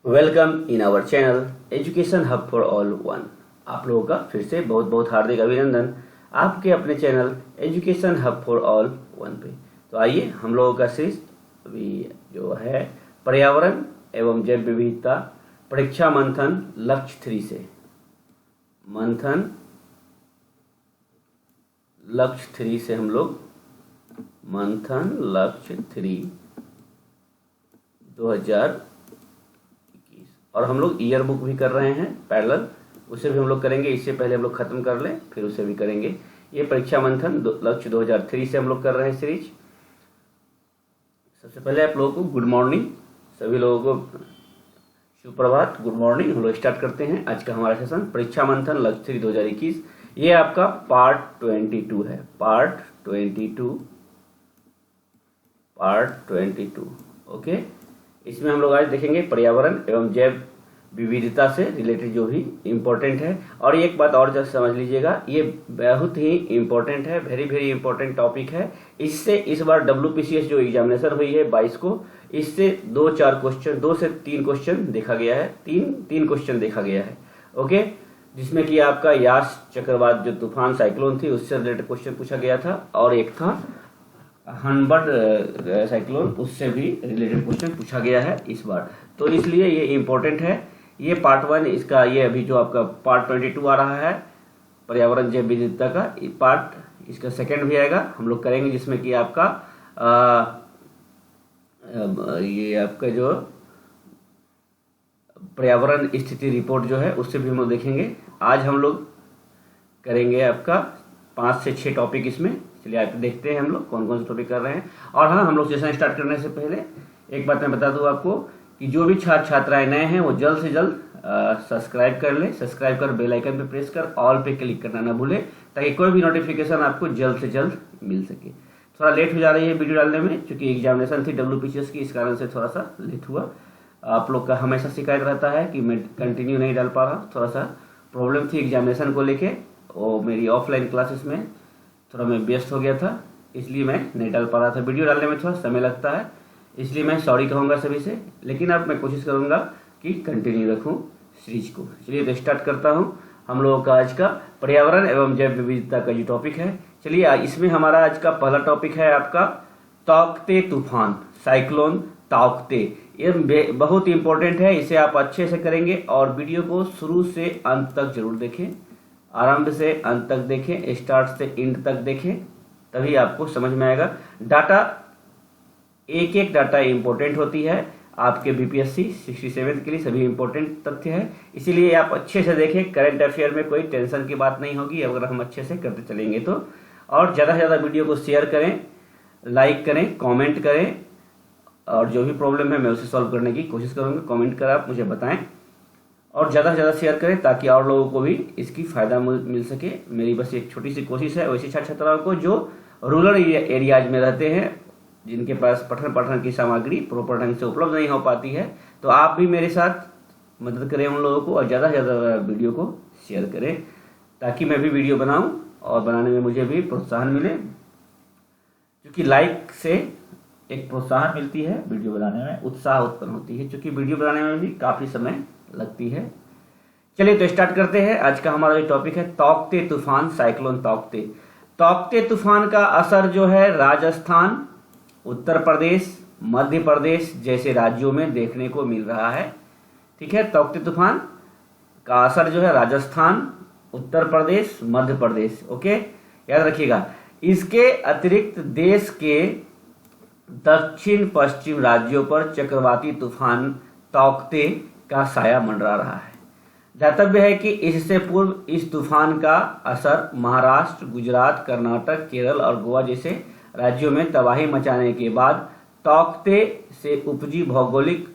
Welcome in our channel education hub for all one. आप लोगों का फिर से बहुत बहुत हार्दिक अभिनंदन आपके अपने channel education hub for all one पे। तो आइए हम लोगों का सीरीज अभी जो है पर्यावरण एवं जैव विविधता परीक्षा मंथन लक्ष्य 3 से हम लोग मंथन लक्ष्य 3 2021 और हम लोग ईयर बुक भी कर रहे हैं पैरेलल, उसे भी हम लोग करेंगे। इससे पहले हम लोग खत्म कर लें फिर उसे भी करेंगे। ये परीक्षा मंथन लक्ष्य 2003 से हम लोग कर रहे हैं सीरीज। सबसे पहले आप लोगों को गुड मॉर्निंग, सभी लोगों को सुप्रभात, गुड मॉर्निंग। हम लोग स्टार्ट करते हैं आज का हमारा सेशन परीक्षा मंथन लक्ष्य 3 2021। ये आपका पार्ट 22 है, पार्ट 22 ओके। इसमें हम लोग आज देखेंगे पर्यावरण एवं जैव विविधता से रिलेटेड जो भी इम्पोर्टेंट है। और एक बात और जस्ट समझ लीजिएगा, ये बहुत ही इम्पोर्टेंट है, वेरी वेरी इम्पोर्टेंट टॉपिक है। इससे इस बार WPCS जो एग्जामिनेशन हुई है 22 को, इससे 2-4 क्वेश्चन, 2 से 3 क्वेश्चन देखा गया है, तीन क्वेश्चन देखा गया है ओके। जिसमें कि आपका यास चक्रवात जो तूफान साइक्लोन थी उससे रिलेटेड क्वेश्चन पूछा गया था, और एक था हनबर्ड साइक्लोन, उससे भी रिलेटेड क्वेश्चन पूछा गया है इस बार। तो इसलिए ये इम्पोर्टेंट है। ये पार्ट 1 इसका, ये अभी जो आपका पार्ट 22 आ रहा है पर्यावरण जैव विविधता का पार्ट, इसका सेकंड भी आएगा हम लोग करेंगे, जिसमें कि आपका ये आपका जो पर्यावरण स्थिति रिपोर्ट जो है उससे भी हम लोग देखेंगे। आज हम लोग करेंगे आपका 5 से 6 टॉपिक इसमें। चलिए आप देखते हैं हम लोग कौन कौन से टॉपिक कर रहे हैं। और हाँ, हम लोग सेशन स्टार्ट करने से पहले एक बात मैं बता दूं आपको कि जो भी छात्र छात्राएं नए हैं वो जल्द से जल्द सब्सक्राइब कर ले। सब्सक्राइब कर बेल आइकन पे प्रेस कर ऑल पे क्लिक करना ना भूले, ताकि कोई भी नोटिफिकेशन आपको जल्द से जल्द मिल सके। थोड़ा लेट हो जा रही है वीडियो डालने में, क्योंकि एग्जामिनेशन थी WPCS की, इस कारण से थोड़ा सा लेट हुआ। आप लोग का हमेशा शिकायत रहता है कि मैं कंटिन्यू नहीं डाल पा रहा, थोड़ा सा प्रॉब्लम थी एग्जामिनेशन को लेके, और मेरी ऑफलाइन क्लासेस में थोड़ा मैं व्यस्त हो गया था, इसलिए मैं नहीं डाल पा रहा था। वीडियो डालने में थोड़ा समय लगता है, इसलिए मैं सॉरी कहूँगा सभी से, लेकिन अब मैं कोशिश करूँगा कि कंटिन्यू रखूँ सीरीज को। चलिए तो स्टार्ट करता हूँ हम लोगों का आज का पर्यावरण एवं जैव विविधता का जो टॉपिक है। चलिए इसमें हमारा आज का पहला टॉपिक है आपका ताउक्ते तूफान, साइक्लोन ताउक्ते। ये बहुत इंपॉर्टेंट है, इसे आप अच्छे से करेंगे और वीडियो को शुरू से अंत तक जरूर देखें, आरंभ से अंत तक देखें, स्टार्ट से एंड तक देखें, तभी आपको समझ में आएगा। डाटा, एक एक डाटा इंपॉर्टेंट होती है आपके BPSC 67 के लिए, सभी इंपॉर्टेंट तथ्य है, इसीलिए आप अच्छे से देखें। करंट अफेयर में कोई टेंशन की बात नहीं होगी अगर हम अच्छे से करते चलेंगे तो। और ज़्यादा से ज़्यादा वीडियो को शेयर करें, लाइक करें, कमेंट करें, और जो भी प्रॉब्लम है मैं उसे सॉल्व करने की कोशिश करूँगा। कमेंट कर आप मुझे बताएं और ज़्यादा से ज़्यादा शेयर करें, ताकि और लोगों को भी इसकी फ़ायदा मिल सके। मेरी बस एक छोटी सी कोशिश है वैसे छात्र छात्राओं को जो रूरल एरियाज में रहते हैं, जिनके पास पठन पाठन की सामग्री प्रॉपर ढंग से उपलब्ध नहीं हो पाती है, तो आप भी मेरे साथ मदद करें उन लोगों को, और ज़्यादा से ज़्यादा वीडियो को शेयर करें, ताकि मैं भी वीडियो बनाऊं और बनाने में मुझे भी प्रोत्साहन मिले, क्योंकि लाइक से एक प्रोत्साहन मिलती है, वीडियो बनाने में उत्साह उत्पन्न होती है, क्योंकि वीडियो बनाने में भी काफ़ी समय लगती है। चलिए तो स्टार्ट करते हैं। आज का हमारा जो टॉपिक है ताउक्ते तूफान, साइक्लोन ताउक्ते। ताउक्ते तूफान का असर जो है राजस्थान, उत्तर प्रदेश, मध्य प्रदेश जैसे राज्यों में देखने को मिल रहा है। ठीक है, ताउक्ते तूफान का असर जो है राजस्थान, उत्तर प्रदेश, मध्य प्रदेश, ओके, याद रखिएगा। इसके अतिरिक्त देश के दक्षिण पश्चिम राज्यों पर चक्रवाती तूफान ताउक्ते का साया मंडरा रहा है। ध्यातव्य है कि इससे पूर्व इस तूफान का असर महाराष्ट्र, गुजरात, कर्नाटक, केरल और गोवा जैसे राज्यों में तबाही मचाने के बाद ताउक्ते से उपजी भौगोलिक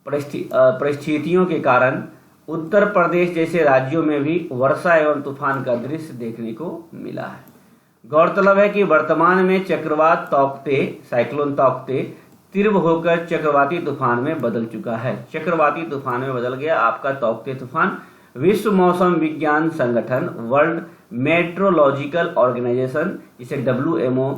परिस्थितियों के कारण उत्तर प्रदेश जैसे राज्यों में भी वर्षा एवं तूफान का दृश्य देखने को मिला है। गौरतलब है कि वर्तमान में चक्रवात ताउक्ते, साइक्लोन ताउक्ते तीव्र होकर चक्रवाती तूफान में बदल चुका है। चक्रवाती तूफान में बदल गया आपका ताउक्ते तूफान। विश्व मौसम विज्ञान संगठन, वर्ल्ड मेट्रोलॉजिकल ऑर्गेनाइजेशन, जिसे WMO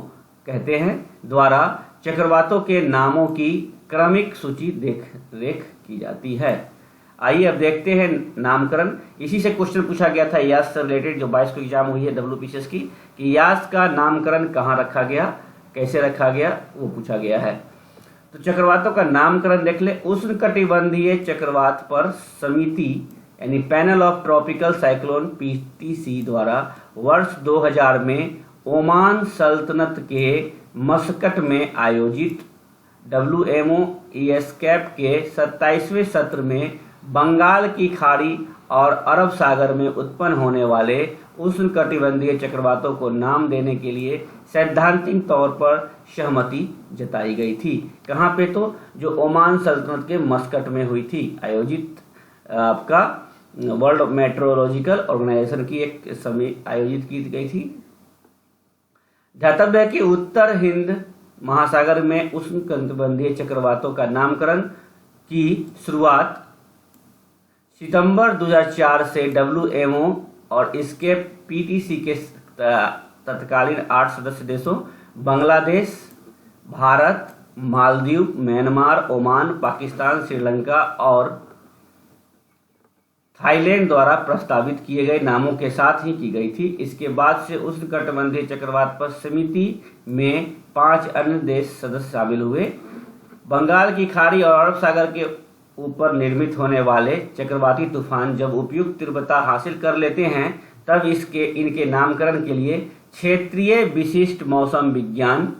कहते हैं, द्वारा चक्रवातों के नामों की क्रमिक सूची देख रेख की जाती है। आइए अब देखते हैं नामकरण। इसी से क्वेश्चन पूछा गया था यास से रिलेटेड, जो 22 को एग्जाम हुई है WPCS की, कि यास का नामकरण कहाँ रखा गया, कैसे रखा गया, वो पूछा गया है। तो चक्रवातों का नामकरण देख ले। उष्णकटिबंधीय चक्रवात पर समिति यानी panel of tropical cyclone PTC द्वारा वर्ष 2000 में ओमान सल्तनत के मस्कट में आयोजित WMO ESCAP के 27वें सत्र में बंगाल की खाड़ी और अरब सागर में उत्पन्न होने वाले उष्णकटिबंधीय चक्रवातों को नाम देने के लिए सैद्धांतिक तौर पर सहमति जताई गई थी। कहाँ पे? तो जो ओमान सल्तनत के मस्कट में हुई थी, आयोजित आपका वर्ल्ड मेट्रोलॉजिकल ऑर्गेनाइजेशन की एक समय आयोजित की गई थी। ध्यातव्य है कि उत्तर हिंद महासागर में उष्णकटिबंधीय चक्रवातों का नामकरण की शुरुआत सितंबर 2004 से WMO और इसके PTC के तत्कालीन 8 सदस्य देशों बांग्लादेश, भारत, मालदीव, म्यांमार, ओमान, पाकिस्तान, श्रीलंका और थाईलैंड द्वारा प्रस्तावित किए गए नामों के साथ ही की गई थी। इसके बाद से उष्णकटिबंधीय चक्रवात पर समिति में 5 अन्य देश सदस्य शामिल हुए। बंगाल की खाड़ी और अरब सागर के ऊपर निर्मित होने वाले चक्रवाती तूफान जब उपयुक्त तीव्रता हासिल कर लेते हैं, तब इनके नामकरण के लिए क्षेत्रीय विशिष्ट मौसम विज्ञान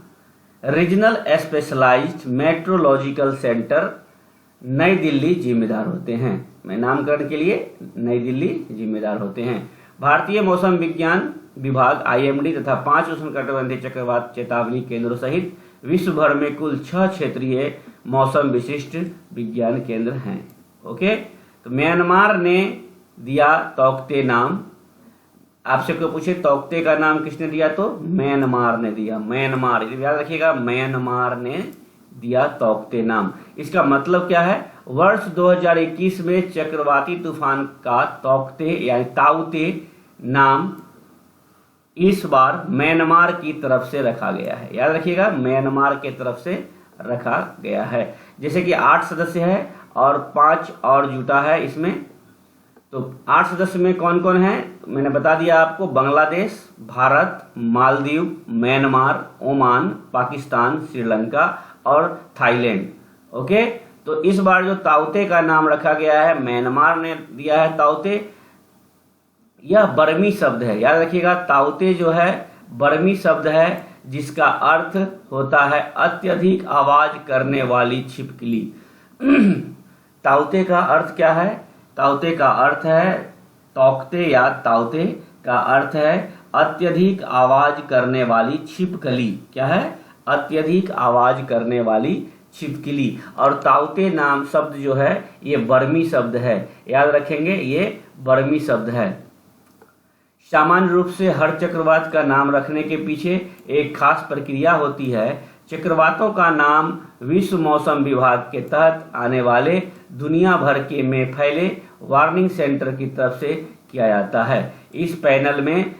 रीजनल स्पेशलाइज्ड मेट्रोलॉजिकल सेंटर नई दिल्ली जिम्मेदार होते हैं। नामकरण के लिए नई दिल्ली जिम्मेदार होते हैं। भारतीय मौसम विज्ञान विभाग IMD तथा 5 उष्णकटिबंधीय चक्रवात चेतावनी केंद्रों सहित विश्व भर में कुल 6 क्षेत्रीय मौसम विशिष्ट विज्ञान केंद्र हैं। ओके, तो म्यांमार ने दिया तौकते नाम। आपसे कोई पूछे तौकते का नाम किसने दिया, तो म्यांमार ने दिया। म्यांमार, याद रखिएगा, म्यांमार ने दिया तौकते नाम। इसका मतलब क्या है? वर्ष 2021 में चक्रवाती तूफान का तौकते यानी ताउते नाम इस बार म्यांमार की तरफ से रखा गया है। याद रखिएगा, म्यांमार के तरफ से रखा गया है। जैसे कि 8 सदस्य है और 5 और जुटा है इसमें। तो 8 सदस्य में कौन कौन है मैंने बता दिया आपको। बांग्लादेश, भारत, मालदीव, म्यांमार, ओमान, पाकिस्तान, श्रीलंका और थाईलैंड। ओके, तो इस बार जो ताउते का नाम रखा गया है, म्यांमार ने दिया है ताउते। यह बर्मी शब्द है, याद रखिएगा, ताउते जो है बर्मी शब्द है जिसका अर्थ होता है अत्यधिक आवाज करने वाली छिपकली। ताउते का अर्थ क्या है? ताउते का अर्थ है, तौकते या ताउते का अर्थ है अत्यधिक आवाज करने वाली छिपकली। क्या है? अत्यधिक आवाज करने वाली छिपकली। और ताउते नाम शब्द जो है ये बर्मी शब्द है, याद रखेंगे, ये बर्मी शब्द है। सामान्य रूप से हर चक्रवात का नाम रखने के पीछे एक खास प्रक्रिया होती है। चक्रवातों का नाम विश्व मौसम विभाग के तहत आने वाले दुनिया भर के में फैले वार्निंग सेंटर की तरफ से किया जाता है। इस पैनल में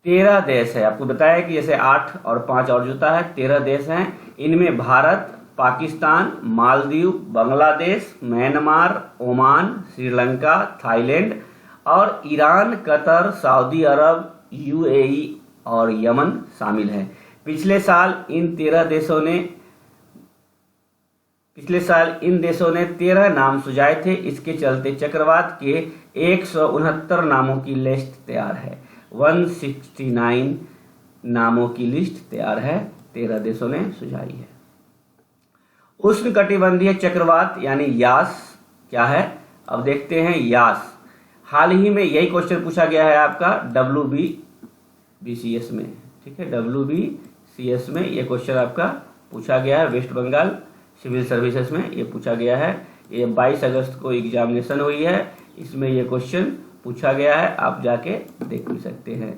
13 देश है। आपको बताया कि जैसे 8 और 5 और जुटा है, 13 देश हैं। इनमें Bharat, Pakistan, Maldives, Bangladesh, Myanmar, Oman, Sri Lanka, Thailand और ईरान, कतर, सऊदी अरब, UAE और यमन शामिल हैं। पिछले साल इन देशों ने 13 नाम सुझाए थे। इसके चलते चक्रवात के 169 नामों की लिस्ट तैयार है। 169 नामों की लिस्ट तैयार है, 13 देशों ने सुझाई है। उष्णकटिबंधीय चक्रवात यानी यास क्या है, अब देखते हैं। यास हाल ही में यही क्वेश्चन पूछा गया है आपका WBCS में, ठीक है, WBCS में ये क्वेश्चन आपका पूछा गया है। वेस्ट बंगाल सिविल सर्विसेज में ये पूछा गया है। ये 22 अगस्त को एग्जामिनेशन हुई है, इसमें ये क्वेश्चन पूछा गया है, आप जाके देख भी सकते हैं।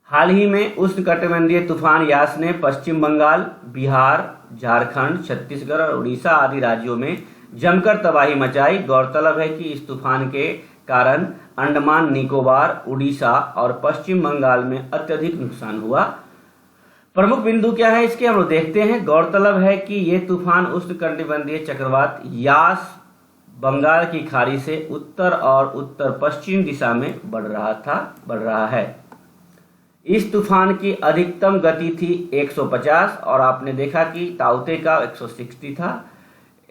हाल ही में उष्णकटिबंधीय तूफान यास ने पश्चिम बंगाल, बिहार, झारखंड, छत्तीसगढ़ और उड़ीसा आदि राज्यों में जमकर तबाही मचाई। गौरतलब है कि इस तूफान के कारण अंडमान निकोबार, उड़ीसा और पश्चिम बंगाल में अत्यधिक नुकसान हुआ। प्रमुख बिंदु क्या है इसके हम लोग देखते हैं। गौरतलब है कि ये तूफान उष्णकटिबंधीय चक्रवात यास बंगाल की खाड़ी से उत्तर और उत्तर पश्चिम दिशा में बढ़ रहा है। इस तूफान की अधिकतम गति थी 150 और आपने देखा कि ताउते का 160 था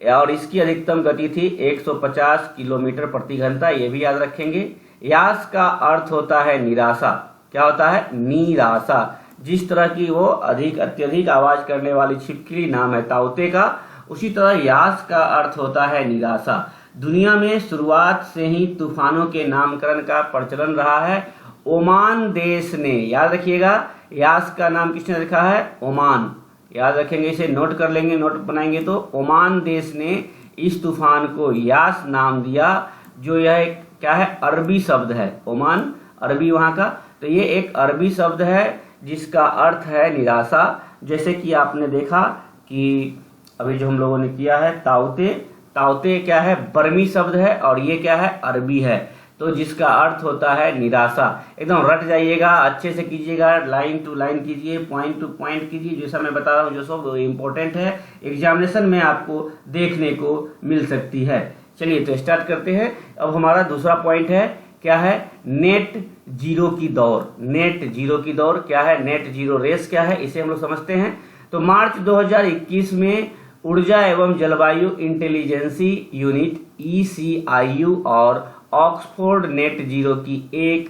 और इसकी अधिकतम गति थी 150 किलोमीटर प्रति घंटा, ये भी याद रखेंगे। यास का अर्थ होता है निराशा। क्या होता है? निराशा। जिस तरह की वो अत्यधिक आवाज करने वाली छिपकली नाम है ताउते का, उसी तरह यास का अर्थ होता है निराशा। दुनिया में शुरुआत से ही तूफानों के नामकरण का प्रचलन रहा है। ओमान देश ने, याद रखिएगा, यास का नाम किसने रखा है? ओमान। याद रखेंगे, इसे नोट कर लेंगे, नोट बनाएंगे तो ओमान देश ने इस तूफान को यास नाम दिया, जो यह क्या है? अरबी शब्द है। ओमान अरबी वहां का, तो ये एक अरबी शब्द है जिसका अर्थ है निराशा। जैसे कि आपने देखा कि अभी जो हम लोगों ने किया है ताउते, ताउते क्या है? बर्मी शब्द है और ये क्या है? अरबी है, तो जिसका अर्थ होता है निराशा। एकदम रट जाइएगा, अच्छे से कीजिएगा, लाइन टू लाइन कीजिए, पॉइंट टू पॉइंट कीजिए। जैसा मैं बता रहा हूँ जो सब इम्पोर्टेंट है, एग्जामिनेशन में आपको देखने को मिल सकती है। चलिए तो स्टार्ट करते हैं। अब हमारा दूसरा पॉइंट है, क्या है? नेट जीरो की दौड़। नेट जीरो की दौड़ क्या है? नेट जीरो रेस क्या है, इसे हम लोग समझते हैं। तो मार्च 2021 में ऊर्जा एवं जलवायु इंटेलिजेंसी यूनिट ECIU और ऑक्सफोर्ड नेट जीरो की एक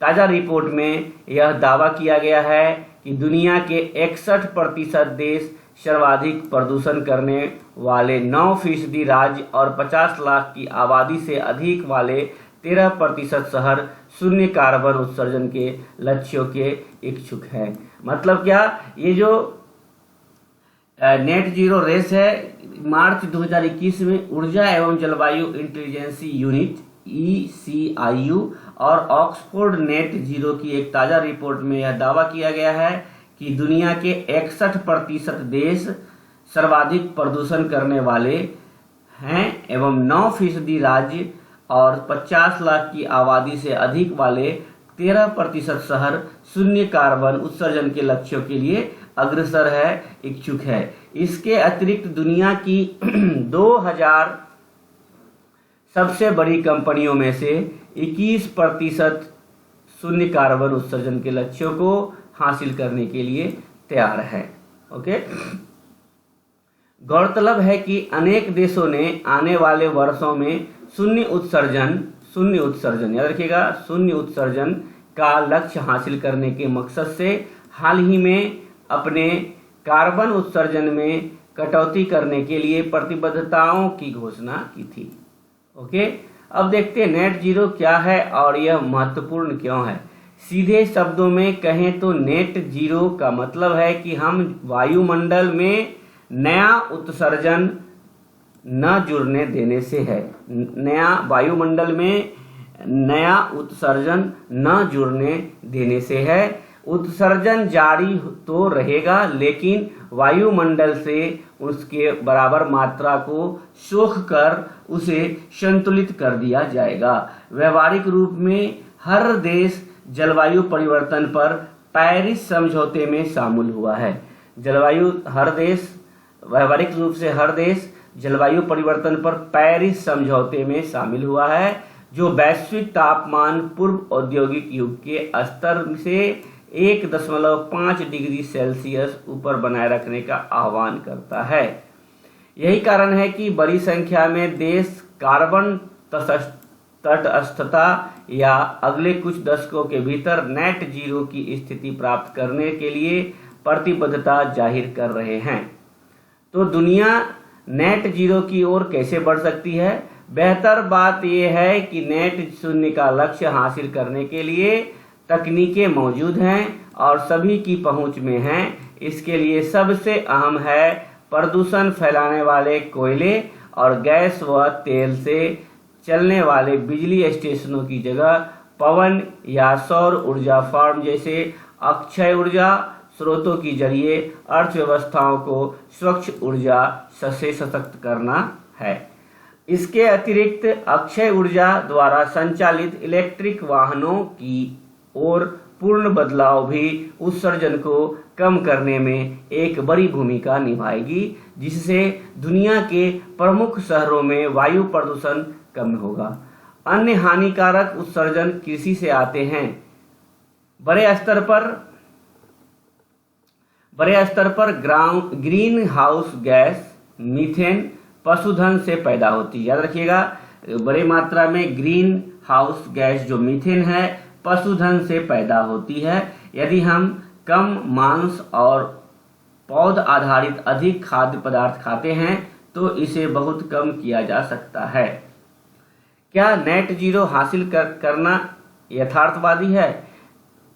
ताजा रिपोर्ट में यह दावा किया गया है कि दुनिया के 61% देश सर्वाधिक प्रदूषण करने वाले 9% राज्य और 50 लाख की आबादी से अधिक वाले 13% शहर शून्य कार्बन उत्सर्जन के लक्ष्यों के इच्छुक हैं। मतलब क्या? ये जो नेट जीरो रेस है, मार्च 2021 में ऊर्जा एवं जलवायु इंटेलिजेंसी यूनिट ECIU और ऑक्सफोर्ड नेट जीरो की एक ताजा रिपोर्ट में यह दावा किया गया है कि दुनिया के 61% देश सर्वाधिक प्रदूषण करने वाले हैं एवं 9% राज्य और 50 लाख की आबादी से अधिक वाले 13% शहर शून्य कार्बन उत्सर्जन के लक्ष्यों के लिए अग्रसर है, इच्छुक है। इसके अतिरिक्त दुनिया की 2000 सबसे बड़ी कंपनियों में से 21% शून्य कार्बन उत्सर्जन के लक्ष्यों को हासिल करने के लिए तैयार है। ओके, गौरतलब है कि अनेक देशों ने आने वाले वर्षों में शून्य उत्सर्जन याद रखिएगा, शून्य उत्सर्जन का लक्ष्य हासिल करने के मकसद से हाल ही में अपने कार्बन उत्सर्जन में कटौती करने के लिए प्रतिबद्धताओं की घोषणा की थी। ओके, अब देखते हैं नेट जीरो क्या है और यह महत्वपूर्ण क्यों है। सीधे शब्दों में कहें तो नेट जीरो का मतलब है कि हम वायुमंडल में नया उत्सर्जन न जुड़ने देने से है। नया वायुमंडल में नया उत्सर्जन न जुड़ने देने से है। उत्सर्जन जारी तो रहेगा लेकिन वायुमंडल से उसके बराबर मात्रा को सोख कर उसे संतुलित कर दिया जाएगा। व्यवहारिक रूप में हर देश जलवायु परिवर्तन पर पेरिस समझौते में शामिल हुआ है। व्यवहारिक रूप से हर देश जलवायु परिवर्तन पर पेरिस समझौते में शामिल हुआ है, जो वैश्विक तापमान पूर्व औद्योगिक युग के स्तर से 1.5 डिग्री सेल्सियस ऊपर बनाए रखने का आह्वान करता है। यही कारण है कि बड़ी संख्या में देश कार्बन तटस्थता या अगले कुछ दशकों के भीतर नेट जीरो की स्थिति प्राप्त करने के लिए प्रतिबद्धता जाहिर कर रहे हैं। तो दुनिया नेट जीरो की ओर कैसे बढ़ सकती है? बेहतर बात यह है कि नेट शून्य का लक्ष्य हासिल करने के लिए तकनीकें मौजूद हैं और सभी की पहुंच में हैं। इसके लिए सबसे अहम है प्रदूषण फैलाने वाले कोयले और गैस व तेल से चलने वाले बिजली स्टेशनों की जगह पवन या सौर ऊर्जा फार्म जैसे अक्षय ऊर्जा स्रोतों के जरिए अर्थव्यवस्थाओं को स्वच्छ ऊर्जा से सशक्त करना है। इसके अतिरिक्त अक्षय ऊर्जा द्वारा संचालित इलेक्ट्रिक वाहनों की ओर पूर्ण बदलाव भी उत्सर्जन को कम करने में एक बड़ी भूमिका निभाएगी, जिससे दुनिया के प्रमुख शहरों में वायु प्रदूषण कम होगा। अन्य हानिकारक उत्सर्जन कृषि से आते हैं। बड़े स्तर पर ग्रीन हाउस गैस मीथेन पशुधन से पैदा होती है। याद रखिएगा, बड़े मात्रा में ग्रीन हाउस गैस जो मीथेन है पशुधन से पैदा होती है। यदि हम कम मांस और पौध आधारित अधिक खाद्य पदार्थ खाते हैं तो इसे बहुत कम किया जा सकता है। क्या नेट जीरो हासिल करना यथार्थवादी है?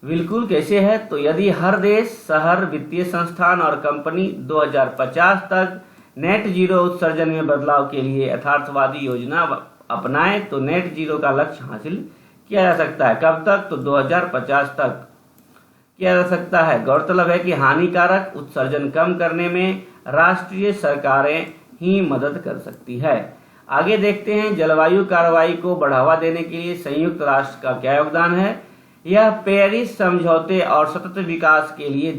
बिल्कुल। कैसे है? तो यदि हर देश, शहर, वित्तीय संस्थान और कंपनी 2050 तक नेट जीरो उत्सर्जन में बदलाव के लिए यथार्थवादी योजना अपनाए तो नेट जीरो का लक्ष्य हासिल किया जा सकता है। कब तक? तो 2050 तक किया जा सकता है। गौरतलब है कि हानिकारक उत्सर्जन कम करने में राष्ट्रीय सरकारें ही मदद कर सकती है। आगे देखते हैं, जलवायु कार्रवाई को बढ़ावा देने के लिए संयुक्त राष्ट्र का क्या योगदान है। यह पेरिस समझौते और सतत विकास के लिए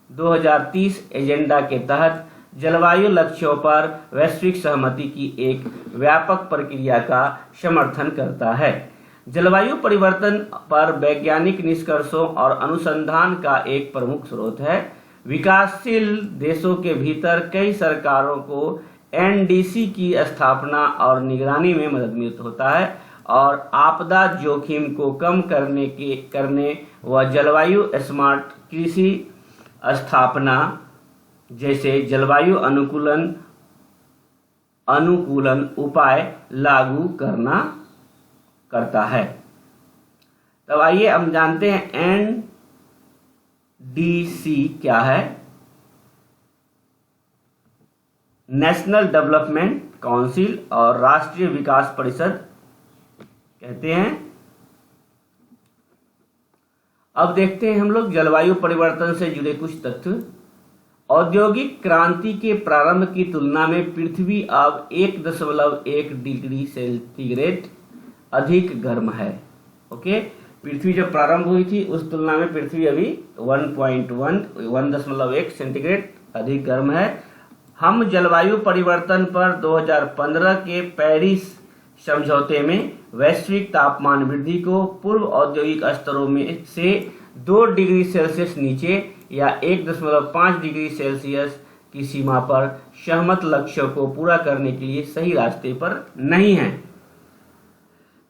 2030 एजेंडा के तहत जलवायु लक्ष्यों पर वैश्विक सहमति की एक व्यापक प्रक्रिया का समर्थन करता है। जलवायु परिवर्तन पर वैज्ञानिक निष्कर्षों और अनुसंधान का एक प्रमुख स्रोत है। विकासशील देशों के भीतर कई सरकारों को एनडीसी की स्थापना और निगरानी में मदद होता है और आपदा जोखिम को कम करने व जलवायु स्मार्ट कृषि स्थापना जैसे जलवायु अनुकूलन उपाय लागू करता है। तब आइए हम जानते हैं एनडीसी क्या है। नेशनल डेवलपमेंट काउंसिल और राष्ट्रीय विकास परिषद कहते हैं। अब देखते हैं हम लोग जलवायु परिवर्तन से जुड़े कुछ तथ्य। औद्योगिक क्रांति के प्रारंभ की तुलना में पृथ्वी अब 1.1 डिग्री सेंटीग्रेड अधिक गर्म है। ओके, पृथ्वी जब प्रारंभ हुई थी उस तुलना में पृथ्वी अभी 1.1 सेंटीग्रेड अधिक गर्म है। हम जलवायु परिवर्तन पर 2015 के पेरिस समझौते में वैश्विक तापमान वृद्धि को पूर्व औद्योगिक स्तरों में से 2 डिग्री सेल्सियस नीचे या 1.5 डिग्री सेल्सियस की सीमा पर सहमत लक्ष्यों को पूरा करने के लिए सही रास्ते पर नहीं है।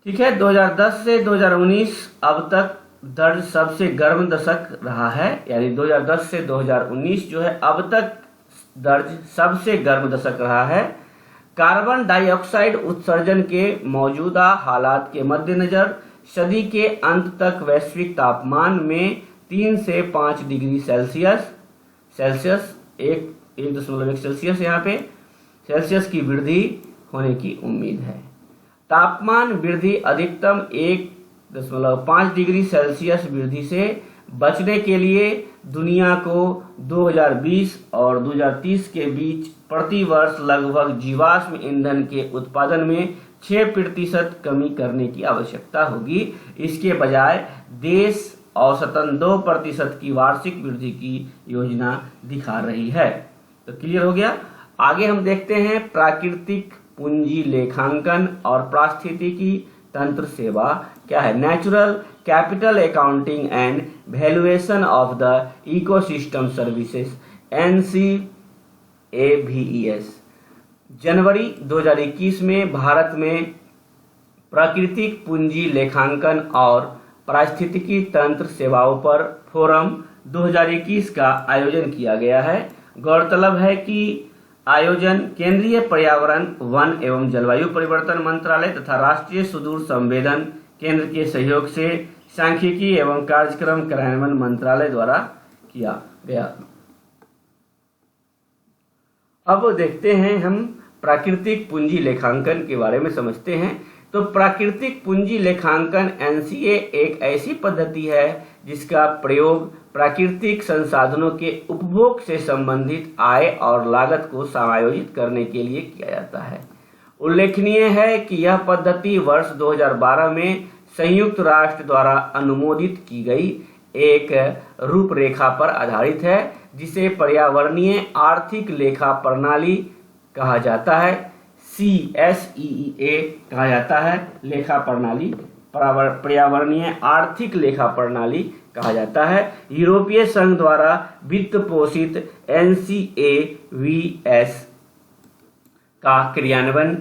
ठीक है, 2010 से 2019 अब तक दर्ज सबसे गर्म दशक रहा है। यानी 2010 से 2019 जो है अब तक दर्ज सबसे गर्म दशक रहा है। कार्बन डाइऑक्साइड उत्सर्जन के मौजूदा हालात के मद्देनजर सदी के अंत तक वैश्विक तापमान में 3 से 5 डिग्री सेल्सियस 1.1 सेल्सियस यहाँ पे सेल्सियस की वृद्धि होने की उम्मीद है। तापमान वृद्धि अधिकतम 1.5 डिग्री सेल्सियस वृद्धि से बचने के लिए दुनिया को 2020 और 2030 के बीच प्रति वर्ष लगभग जीवाश्म ईंधन के उत्पादन में 6% कमी करने की आवश्यकता होगी। इसके बजाय देश औसतन 2% की वार्षिक वृद्धि की योजना दिखा रही है। तो क्लियर हो गया। आगे हम देखते हैं प्राकृतिक पूंजी लेखांकन और पारिस्थितिकी तंत्र सेवा क्या है। Natural capital accounting and valuation of the ecosystem services NCAVES जनवरी 2021 में भारत में प्राकृतिक पूंजी लेखांकन और पारिस्थितिकी तंत्र सेवाओं पर फोरम 2021 का आयोजन किया गया है। गौरतलब है कि आयोजन केंद्रीय पर्यावरण, वन एवं जलवायु परिवर्तन मंत्रालय तथा राष्ट्रीय सुदूर संवेदन केंद्र के सहयोग से सांख्यिकी एवं कार्यक्रम कार्यान्वयन मंत्रालय द्वारा किया गया। अब देखते हैं हम प्राकृतिक पूंजी लेखांकन के बारे में समझते हैं। तो प्राकृतिक पूंजी लेखांकन NCA एक ऐसी पद्धति है जिसका प्रयोग प्राकृतिक संसाधनों के उपभोग से संबंधित आय और लागत को समायोजित करने के लिए किया जाता है। उल्लेखनीय है कि यह पद्धति वर्ष 2012 में संयुक्त राष्ट्र द्वारा अनुमोदित की गई एक रूपरेखा पर आधारित है जिसे पर्यावरणीय आर्थिक लेखा प्रणाली कहा जाता है। CSEA कहा जाता है लेखा प्रणाली, पर्यावरणीय आर्थिक लेखा प्रणाली कहा जाता है। यूरोपीय संघ द्वारा वित्त पोषित NCAVS का क्रियान्वयन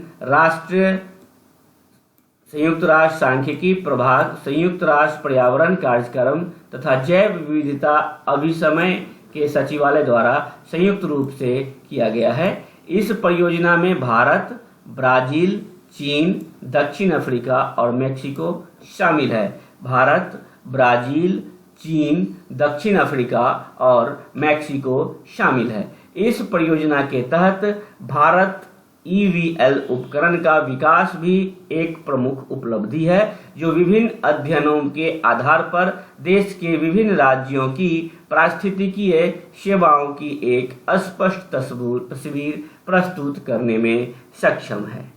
संयुक्त राष्ट्र सांख्यिकी प्रभाग, संयुक्त राष्ट्र पर्यावरण कार्यक्रम तथा जैव विविधता अभिसमय के सचिवालय द्वारा संयुक्त रूप से किया गया है। इस परियोजना में भारत, ब्राजील, चीन, दक्षिण अफ्रीका और मेक्सिको शामिल है। भारत, ब्राजील, चीन, दक्षिण अफ्रीका और मेक्सिको शामिल है। इस परियोजना के तहत भारत EVL उपकरण का विकास भी एक प्रमुख उपलब्धि है, जो विभिन्न अध्ययनों के आधार पर देश के विभिन्न राज्यों की पारिस्थितिकीय सेवाओं की एक स्पष्ट तस्वीर प्रस्तुत करने में सक्षम है।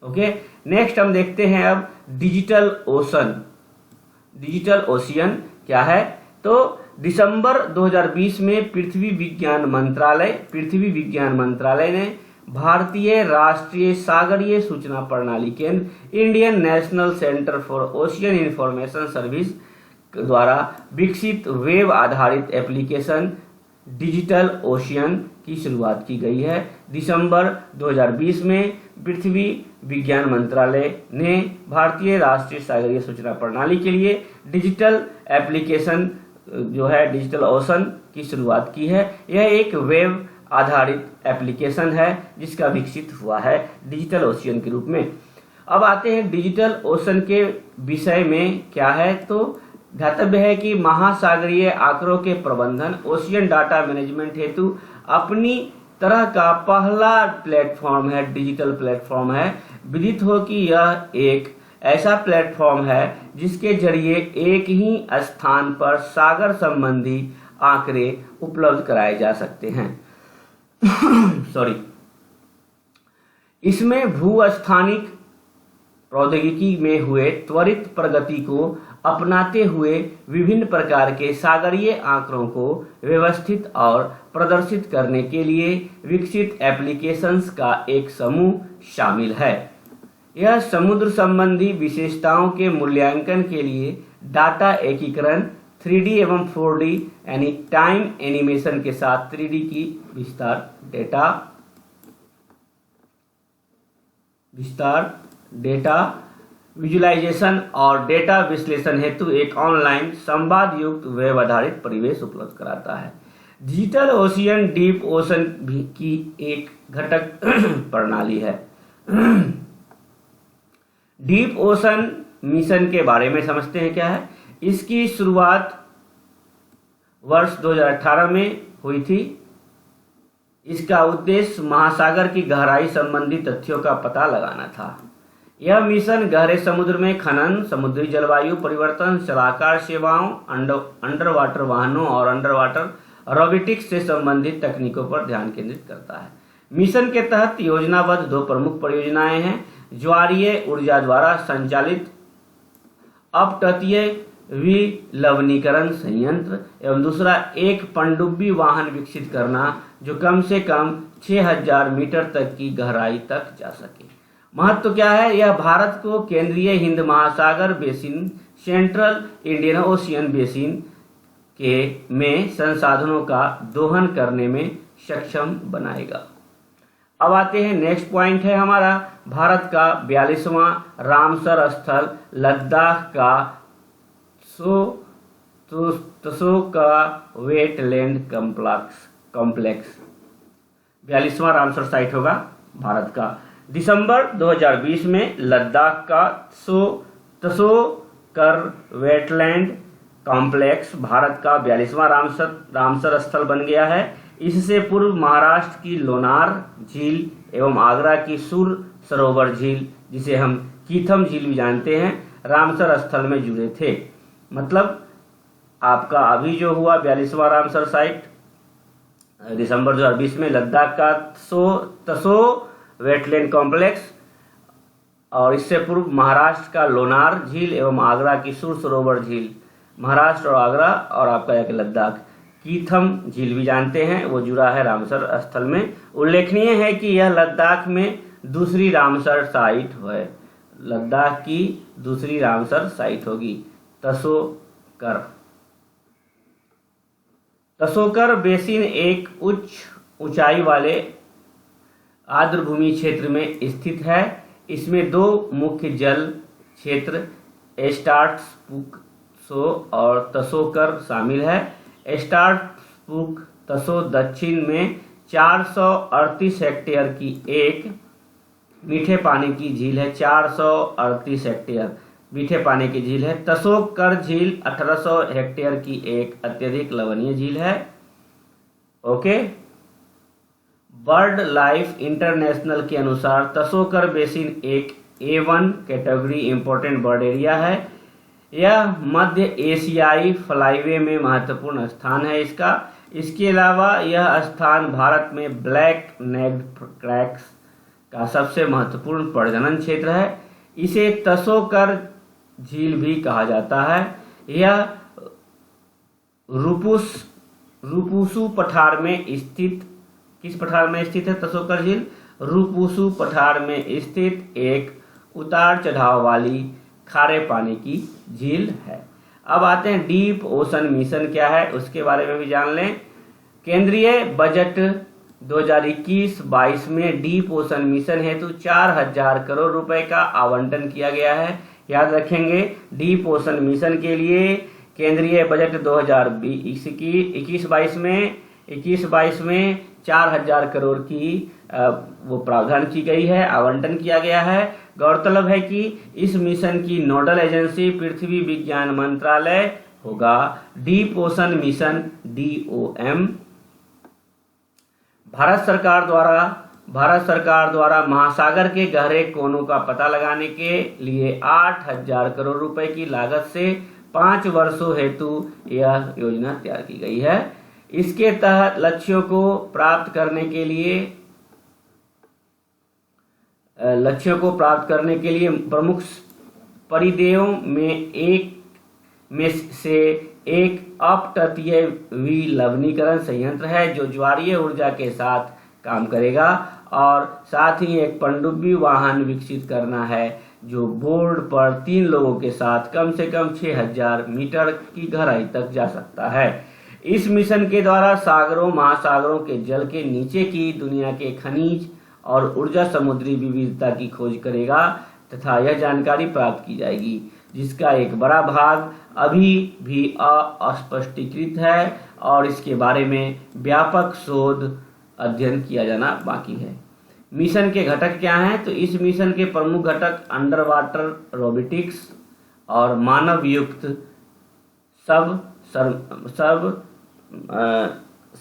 ओके, नेक्स्ट हम देखते हैं अब डिजिटल ओशन। डिजिटल ओशियन क्या है? तो दिसंबर 2020 में पृथ्वी विज्ञान मंत्रालय ने भारतीय राष्ट्रीय सागरीय सूचना प्रणाली केंद्र Indian national centre for ocean information service द्वारा विकसित वेब आधारित एप्लीकेशन डिजिटल ओशियन की शुरुआत की गई है। दिसंबर 2020 में पृथ्वी विज्ञान मंत्रालय ने भारतीय राष्ट्रीय सागरीय सूचना प्रणाली के लिए डिजिटल एप्लीकेशन जो है डिजिटल ओशन की शुरुआत की है। यह एक वेब आधारित एप्लीकेशन है जिसका विकसित हुआ है डिजिटल ओशियन के रूप में। अब आते हैं डिजिटल ओशन के विषय में क्या है। तो ध्यातव्य है कि महासागरीय आंकड़ों के प्रबंधन ओशियन डाटा मैनेजमेंट हेतु अपनी तरह का पहला प्लेटफॉर्म है, डिजिटल प्लेटफॉर्म है। विदित हो कि यह एक ऐसा प्लेटफॉर्म है जिसके जरिए एक ही स्थान पर सागर संबंधी आंकड़े उपलब्ध कराए जा सकते हैं। सॉरी, इसमें भूस्थानिक प्रौद्योगिकी में हुए त्वरित प्रगति को अपनाते हुए विभिन्न प्रकार के सागरीय आंकड़ों को व्यवस्थित और प्रदर्शित करने के लिए विकसित एप्लीकेशंस का एक समूह शामिल है। यह समुद्र संबंधी विशेषताओं के मूल्यांकन के लिए डाटा एकीकरण 3D एवं 4D यानी टाइम एनिमेशन के साथ 3D की विस्तार डेटा विजुअलाइजेशन और डेटा विश्लेषण हेतु एक ऑनलाइन संवाद युक्त वेब आधारित परिवेश उपलब्ध कराता है। डिजिटल ओशियन डीप ओशन की एक घटक प्रणाली है। डीप ओशन मिशन के बारे में समझते हैं क्या है। इसकी शुरुआत वर्ष 2018 में हुई थी। इसका उद्देश्य महासागर की गहराई संबंधी तथ्यों का पता लगाना था। यह मिशन गहरे समुद्र में खनन, समुद्री जलवायु परिवर्तन, जलाकार सेवाओं, अंडर वाटर वाहनों और अंडर वाटर रोबोटिक्स से संबंधित तकनीकों पर ध्यान केंद्रित करता है। मिशन के तहत योजनाबद्ध 2 प्रमुख परियोजनाएं हैं। ज्वारीय ऊर्जा द्वारा संचालित अपतटीय विलवणीकरण संयंत्र एवं दूसरा एक पनडुब्बी वाहन विकसित करना जो कम से कम 6000 मीटर तक की गहराई तक जा सके। महत्व क्या है? यह भारत को केंद्रीय हिंद महासागर basin, central Indian ocean basin में संसाधनों का दोहन करने में सक्षम बनाएगा। अब आते हैं नेक्स्ट पॉइंट है हमारा भारत का 42वां रामसर स्थल लद्दाख का त्सो का वेटलैंड कॉम्प्लेक्स 42वां रामसर साइट होगा भारत का। दिसंबर 2020 में लद्दाख का त्सो कर वेटलैंड कॉम्प्लेक्स भारत का 42वां रामसर स्थल बन गया है। इससे पूर्व महाराष्ट्र की लोनार झील एवं आगरा की सुर सरोवर झील, जिसे हम कीथम झील भी जानते हैं, रामसर स्थल में जुड़े थे। मतलब आपका अभी जो हुआ 42वां रामसर साइट दिसंबर 2020 में लद्दाख का त्सो वेटलैंड कॉम्प्लेक्स और इससे पूर्व महाराष्ट्र का लोनार झील एवं आगरा की सुर सरोवर झील महाराष्ट्र और आगरा, और आपका एक लद्दाख। कीथम झील भी जानते हैं, वो जुड़ा है रामसर स्थल में। उल्लेखनीय है कि यह लद्दाख में दूसरी रामसर साइट है, लद्दाख की दूसरी रामसर साइट होगी। तसोकर बेसिन एक उच्च ऊंचाई वाले आर्द्रभूमि क्षेत्र में स्थित है। इसमें दो मुख्य जल क्षेत्र एस्टार्टसो और तसोकर शामिल है। एस्टार्टसपुक तसो दक्षिण में 438 हेक्टेयर की एक मीठे पानी की झील है। 438 हेक्टेयर मीठे पानी की झील है। तसोकर झील 1800 हेक्टेयर की एक अत्यधिक लवणीय झील है। ओके। बर्ड लाइफ इंटरनेशनल के अनुसार तसोकर बेसिन एक A1 category important bird area है। यह मध्य एशियाई फ्लाईवे में महत्वपूर्ण स्थान है इसका। इसके अलावा यह स्थान भारत में ब्लैक नेक्ड क्रैक्स का सबसे महत्वपूर्ण प्रजनन क्षेत्र है। इसे तसोकर झील भी कहा जाता है। यह रूपुसु पठार में स्थित, किस पठार में स्थित है तसोकर झील? रूपुसु पठार में स्थित एक उतार चढ़ाव वाली खारे पानी की झील है। अब आते हैं डीप ओशन मिशन क्या है उसके बारे में भी जान लें। केंद्रीय बजट 2021-22 में डीप ओशन मिशन हेतु 4000 करोड़ रुपए का आवंटन किया गया है। याद रखेंगे, डीप ओशन मिशन के लिए केंद्रीय बजट 2021-22 में 4000 करोड़ की वो प्रावधान की गई है, आवंटन किया गया है। गौरतलब है कि इस मिशन की नोडल एजेंसी पृथ्वी विज्ञान मंत्रालय होगा। Deep ocean mission DOM Bharat सरकार द्वारा महासागर के गहरे कोनों का पता लगाने के लिए 8000 करोड़ रुपए की लागत से 5 वर्षों हेतु यह योजना तैयार की गई है। इसके तहत लक्ष्यों को प्राप्त करने के लिए प्रमुख परिदेयों में से एक अपतटीय विलवणीकरण संयंत्र है जो ज्वारीय ऊर्जा के साथ काम करेगा, और साथ ही एक पनडुब्बी वाहन विकसित करना है जो बोर्ड पर 3 लोगों के साथ कम से कम 6000 मीटर की गहराई तक जा सकता है। इस मिशन के द्वारा सागरों, महासागरों के जल के नीचे की दुनिया के खनिज और ऊर्जा समुद्री विविधता की खोज करेगा तथा यह जानकारी प्राप्त की जाएगी, जिसका एक बड़ा भाग अभी भी अस्पष्टीकृत है और इसके बारे में व्यापक शोध अध्ययन किया जाना बाकी है। मिशन के घटक क्या हैं? तो इस मिशन के प्रमुख घटक अंडर वाटर रोबोटिक्स और मानव युक्त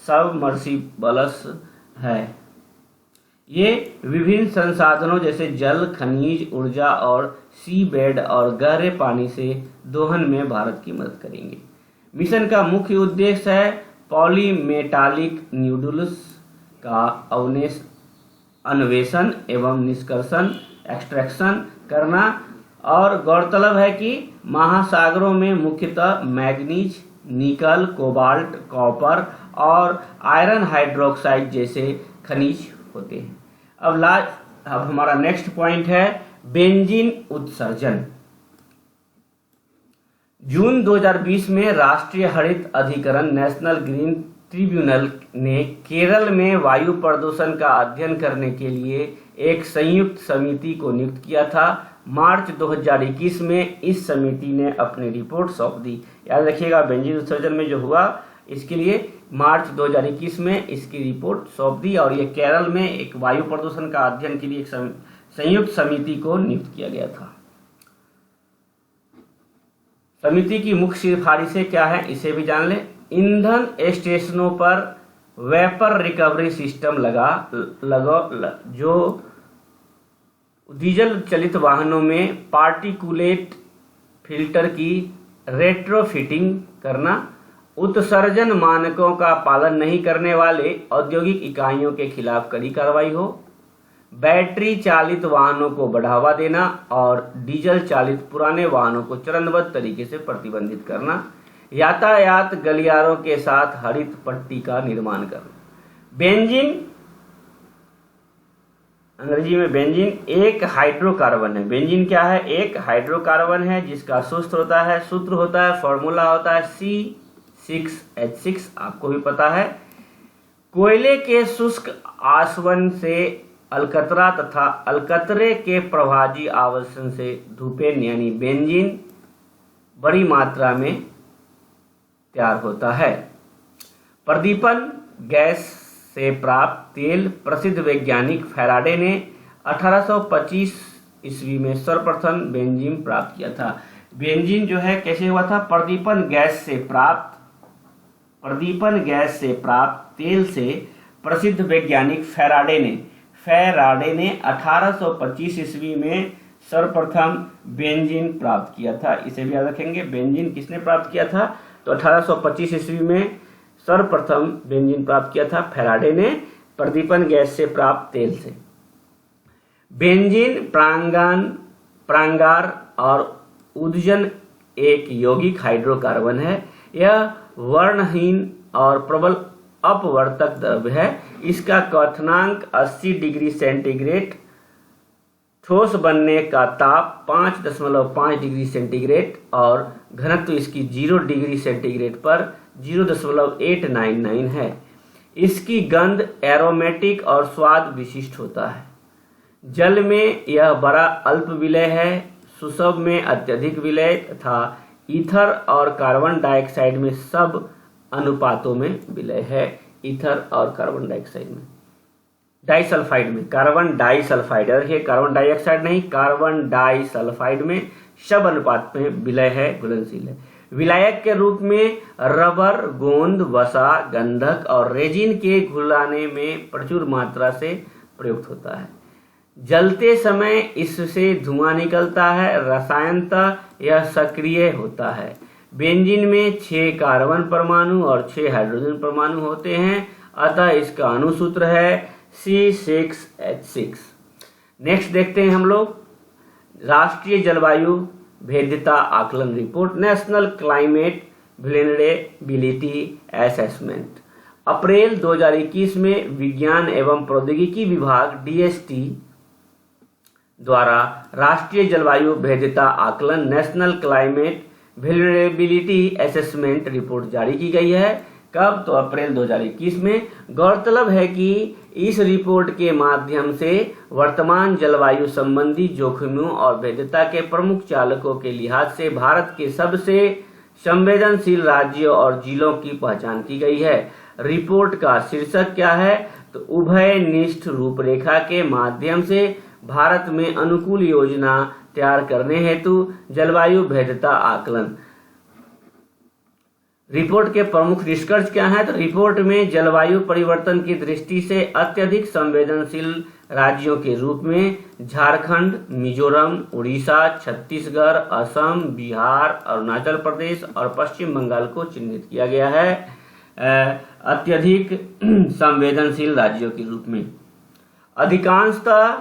सबमर्सिबल्स है। ये विभिन्न संसाधनों जैसे जल, खनिज, ऊर्जा और सी बेड और गहरे पानी से दोहन में भारत की मदद करेंगे। मिशन का मुख्य उद्देश्य है पॉलीमेटालिक न्यूडल्स का अन्वेषण एवं निष्कर्षण एक्सट्रैक्शन करना, और गौरतलब है कि महासागरों में मुख्यतः मैग्नीज, निकल, कोबाल्ट, कॉपर और आयरन हाइड्रोक्साइड जैसे खनिज होते हैं। अब हमारा नेक्स्ट पॉइंट है बेंजीन उत्सर्जन। जून 2020 में राष्ट्रीय हरित अधिकरण नेशनल ग्रीन ट्रिब्यूनल ने केरल में वायु प्रदूषण का अध्ययन करने के लिए एक संयुक्त समिति को नियुक्त किया था। मार्च 2021 में इस समिति ने अपनी रिपोर्ट सौंप दी। याद रखिएगा, बेंजीन उत्सर्जन में जो हुआ इसके लिए मार्च 2021 में इसकी रिपोर्ट सौंप दी, और ये केरल में एक वायु प्रदूषण का अध्ययन के लिए एक संयुक्त समिति को नियुक्त किया गया था। समिति की मुख्य सिफारिशें क्या है इसे भी जान लें। ईंधन स्टेशनों पर वेपर रिकवरी सिस्टम जो डीजल चलित वाहनों में पार्टिकुलेट फिल्टर की रेट्रोफिटिंग करना, उत्सर्जन मानकों का पालन नहीं करने वाले औद्योगिक इकाइयों के खिलाफ कड़ी कार्रवाई हो, बैटरी चालित वाहनों को बढ़ावा देना और डीजल चालित पुराने वाहनों को चरणबद्ध तरीके से प्रतिबंधित करना। यातायात गलियारों के साथ हरित पट्टी का निर्माण करना। बेंजीन, अंग्रेजी में बेंजीन एक हाइड्रोकार्बन है। बेंजीन क्या है? एक हाइड्रोकार्बन है जिसका सूत्र होता है फॉर्मूला होता है C6H6, आपको भी पता है। कोयले के शुष्क आसवन से अलकतरा तथा अलकतरे के प्रभाजी आवर्षण से धूपेन यानी बेंजीन बड़ी मात्रा में तैयार होता है। प्रदीपन गैस से प्राप्त तेल प्रसिद्ध वैज्ञानिक फैराडे ने 1825 ईस्वी में सर्वप्रथम बेंजीन प्राप्त किया था। बेंजीन जो है कैसे हुआ था? प्रदीपन गैस से प्राप्त तेल से प्रसिद्ध वैज्ञानिक फैराडे ने 1825 ईस्वी में सर्वप्रथम बेंजीन प्राप्त किया था। इसे भी याद रखेंगे, बेंजीन किसने प्राप्त किया था? तो 1825 ईस्वी में सर्वप्रथम बेंजीन प्राप्त किया था फैराडे ने प्रदीपन गैस से प्राप्त तेल से। बेंजीन प्रांगार और उदजन एक यौगिक हाइड्रोकार्बन है। यह वर्णहीन और प्रबल अपवर्तक द्रव्य है। इसका क्वथनांक 80 डिग्री सेंटीग्रेड, ठोस बनने का ताप 5.5 डिग्री सेंटीग्रेड और घनत्व इसकी 0 डिग्री सेंटीग्रेड पर 0.899 है। इसकी गंध एरोमेटिक और स्वाद विशिष्ट होता है। जल में यह बड़ा अल्प विलय है, सुसव में अत्यधिक विलय तथा ईथर और कार्बन डाइऑक्साइड में सब अनुपातों में विलय है। ईथर और कार्बन डाइऑक्साइड में, डाइसल्फाइड में, कार्बन डाइसल्फाइड, देखिए कार्बन डाइऑक्साइड नहीं, कार्बन डाइसल्फाइड में सब अनुपात में विलय है, घुलनशील है। विलायक के रूप में रबर, गोंद, वसा, गंधक और रेजिन के घुलाने में प्रचुर मात्रा से प्रयुक्त होता है। जलते समय इससे धुआं निकलता है। रसायनतः यह सक्रिय होता है। बेंजीन में 6 कार्बन परमाणु और 6 हाइड्रोजन परमाणु होते हैं, अतः इसका अणुसूत्र है C6H6। नेक्स्ट देखते हैं हम लोग राष्ट्रीय जलवायु भेद्यता आकलन रिपोर्ट, नेशनल क्लाइमेट वल्नरेबिलिटी असेसमेंट। अप्रैल 2021 में विज्ञान एवं प्रौद्योगिकी विभाग DST द्वारा राष्ट्रीय जलवायु भेद्यता आकलन national climate vulnerability assessment report जारी की गई है। कब? तो अप्रैल 2021 में। गौरतलब है कि इस रिपोर्ट के माध्यम से वर्तमान जलवायु संबंधी जोखिमों और भेद्यता के प्रमुख चालकों के लिहाज से भारत के सबसे संवेदनशील राज्यों और जिलों की पहचान की गई है। रिपोर्ट का शीर्षक क्या है? तो उभयनिष्ठ रूपरेखा के माध्यम से भारत में अनुकूल योजना तैयार करने हेतु जलवायु भेद्यता आकलन। रिपोर्ट के प्रमुख निष्कर्ष क्या है? तो रिपोर्ट में जलवायु परिवर्तन की दृष्टि से अत्यधिक संवेदनशील राज्यों के रूप में झारखंड, मिजोरम, उड़ीसा, छत्तीसगढ़, असम, बिहार, अरुणाचल प्रदेश और पश्चिम बंगाल को चिन्हित किया गया है अत्यधिक संवेदनशील राज्यों के रूप में। अधिकांशतः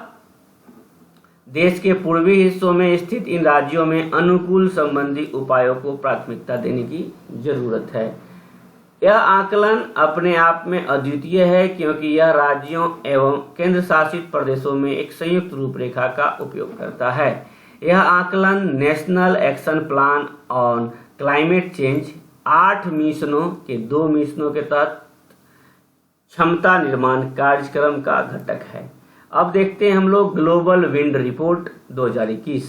देश के पूर्वी हिस्सों में स्थित इन राज्यों में अनुकूल संबंधी उपायों को प्राथमिकता देने की जरूरत है। यह आकलन अपने आप में अद्वितीय है क्योंकि यह राज्यों एवं केंद्र शासित प्रदेशों में एक संयुक्त रूपरेखा का उपयोग करता है। यह आकलन national action plan on climate change 8 मिशनों के 2 मिशनों के तहत क्षमता निर्माण कार्यक्रम का घटक है। अब देखते हैं हम लोग ग्लोबल विंड रिपोर्ट 2021।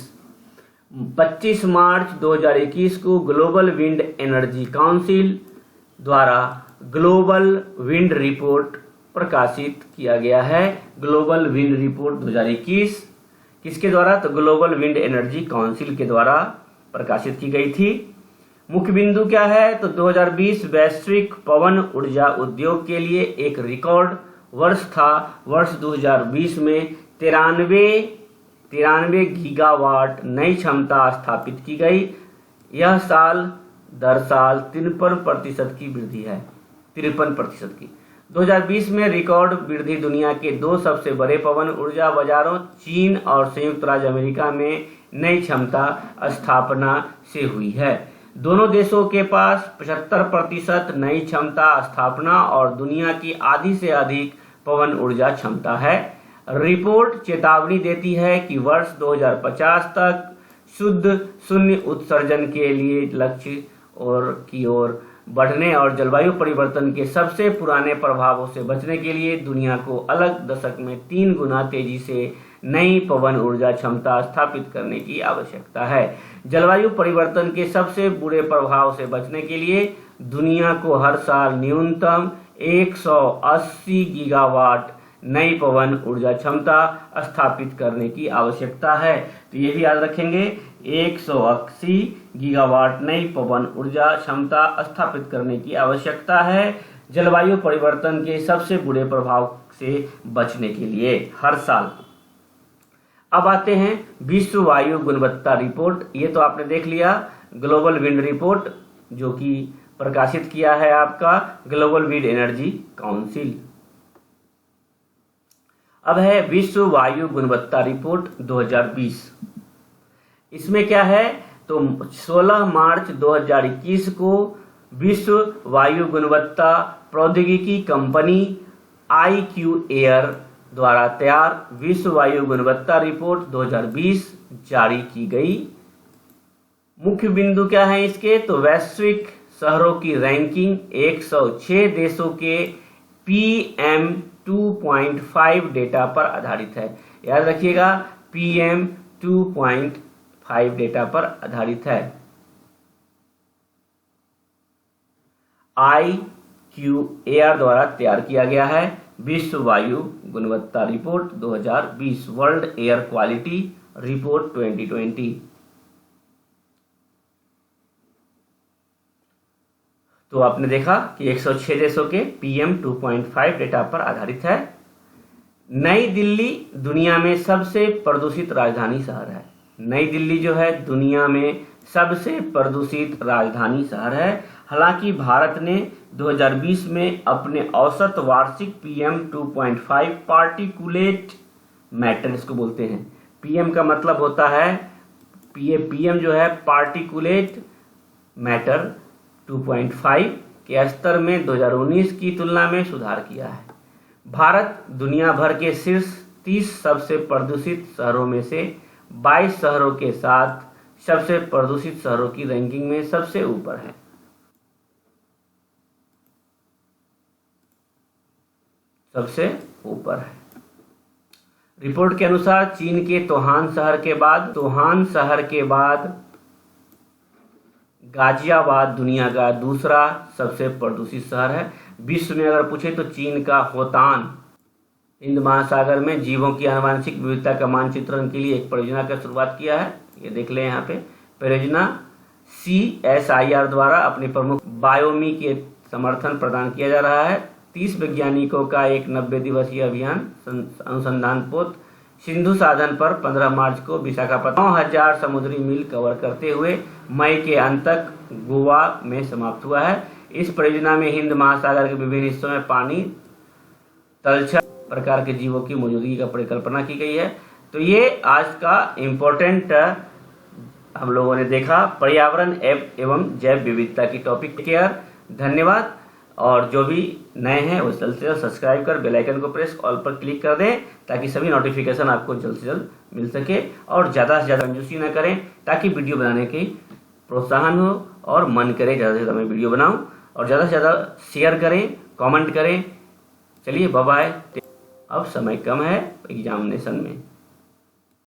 25 मार्च 2021 को ग्लोबल विंड एनर्जी काउंसिल द्वारा ग्लोबल विंड रिपोर्ट प्रकाशित किया गया है। ग्लोबल विंड रिपोर्ट 2021 किसके द्वारा? तो ग्लोबल विंड एनर्जी काउंसिल के द्वारा प्रकाशित की गई थी। मुख्य बिंदु क्या है? तो 2020 वैश्विक पवन ऊर्जा उद्योग के लिए एक रिकॉर्ड वर्ष था। वर्ष 2020 में 93 गीगावाट नई क्षमता स्थापित की गई। यह साल दर साल 53% की वृद्धि है, 53% की। 2020 में रिकॉर्ड वृद्धि दुनिया के 2 सबसे बड़े पवन ऊर्जा बाजारों चीन और संयुक्त राज्य अमेरिका में नई क्षमता स्थापना से हुई है। दोनों देशों के पास 75% नई क्षमता स्थापना और दुनिया की आधी से अधिक पवन ऊर्जा क्षमता है। रिपोर्ट चेतावनी देती है कि वर्ष 2050 तक शुद्ध शून्य उत्सर्जन के लिए लक्ष्य की ओर बढ़ने और जलवायु परिवर्तन के सबसे पुराने प्रभावों से बचने के लिए दुनिया को अलग दशक में 3 गुना तेजी से नई पवन ऊर्जा क्षमता स्थापित करने की आवश्यकता है। जलवायु परिवर्तन के सबसे बुरे प्रभाव से बचने के लिए दुनिया को हर साल न्यूनतम 180 गीगावाट नई पवन ऊर्जा क्षमता स्थापित करने की आवश्यकता है। तो ये भी याद रखेंगे, 180 गीगावाट नई पवन ऊर्जा क्षमता स्थापित करने की आवश्यकता है जलवायु परिवर्तन के सबसे बुरे प्रभाव से बचने के लिए हर साल। अब आते हैं विश्व वायु गुणवत्ता रिपोर्ट। ये तो आपने देख लिया, ग्लोबल विंड रिपोर्ट, जो कि प्रकाशित किया है आपका ग्लोबल विंड एनर्जी काउंसिल। अब है विश्व वायु गुणवत्ता रिपोर्ट 2020। इसमें क्या है, तो 16 मार्च 2021 को विश्व वायु गुणवत्ता प्रौद्योगिकी कंपनी IQ एयर द्वारा तैयार विश्व वायु गुणवत्ता रिपोर्ट 2020 जारी की गई। मुख्य बिंदु क्या है इसके, तो वैश्विक शहरों की रैंकिंग 106 देशों के PM 2.5 डेटा पर आधारित है। याद रखिएगा, PM 2.5 डेटा पर आधारित है। IQ एयर द्वारा तैयार किया गया है विश्व वायु गुणवत्ता report 2020, world air quality report 2020। तो आपने देखा कि 106 देशों के PM 2.5 डेटा पर आधारित है। नई दिल्ली दुनिया में सबसे प्रदूषित राजधानी शहर है। नई दिल्ली जो है दुनिया में सबसे प्रदूषित राजधानी शहर है। हालांकि भारत ने 2020 में अपने औसत वार्षिक PM 2.5 पार्टिकुलेट मैटर, इसको बोलते हैं, PM का मतलब होता है, PM जो है पार्टिकुलेट मैटर 2.5 के स्तर में 2019 की तुलना में सुधार किया है। भारत दुनिया भर के शीर्ष 30 सबसे प्रदूषित शहरों में से 22 शहरों के साथ सबसे प्रदूषित शहरों की रैंकिंग में सबसे ऊपर है। सबसे ऊपर है। रिपोर्ट के अनुसार चीन के तोहान शहर के बाद गाजियाबाद दुनिया का दूसरा सबसे प्रदूषित शहर है। विश्व में अगर पूछे तो चीन का होतान हिंद महासागर में जीवों की आनुवंशिक विविधता का मानचित्रण के लिए एक परियोजना की शुरुआत किया है। ये देख लें यहाँ पे, परियोजना CSIR द्वारा अपने प्रमुख बायोमी के समर्थन प्रदान किया जा रहा है। 30 वैज्ञानिकों का एक 90 दिवसीय अभियान अनुसंधान पोत सिंधु साधन पर 15 मार्च को विशाखापट्टनम 9000 समुद्री मील कवर करते हुए मई के अंत तक गोवा में समाप्त हुआ है। इस परियोजना में हिंद महासागर के विभिन्न हिस्सों में पानी, तलछट प्रकार के जीवों की मौजूदगी का परिकल्पना की गई है। तो ये आज का इम्पोर्टेंट हम लोगों ने देखा पर्यावरण एवं जैव विविधता की टॉपिक केयर। धन्यवाद। और जो भी नए हैं वो जल्द से जल्द सब्सक्राइब कर बेल आइकन को प्रेस ऑल पर क्लिक कर दें ताकि सभी नोटिफिकेशन आपको जल्द से जल्द मिल सके। और ज़्यादा से ज़्यादा कंजूसी ना करें ताकि वीडियो बनाने की प्रोत्साहन हो और मन करे ज़्यादा से ज़्यादा मैं वीडियो बनाऊं। और ज़्यादा से ज़्यादा शेयर करें, कमेंट करें। चलिए बाय बाय। अब समय कम है एग्जामिनेशन में।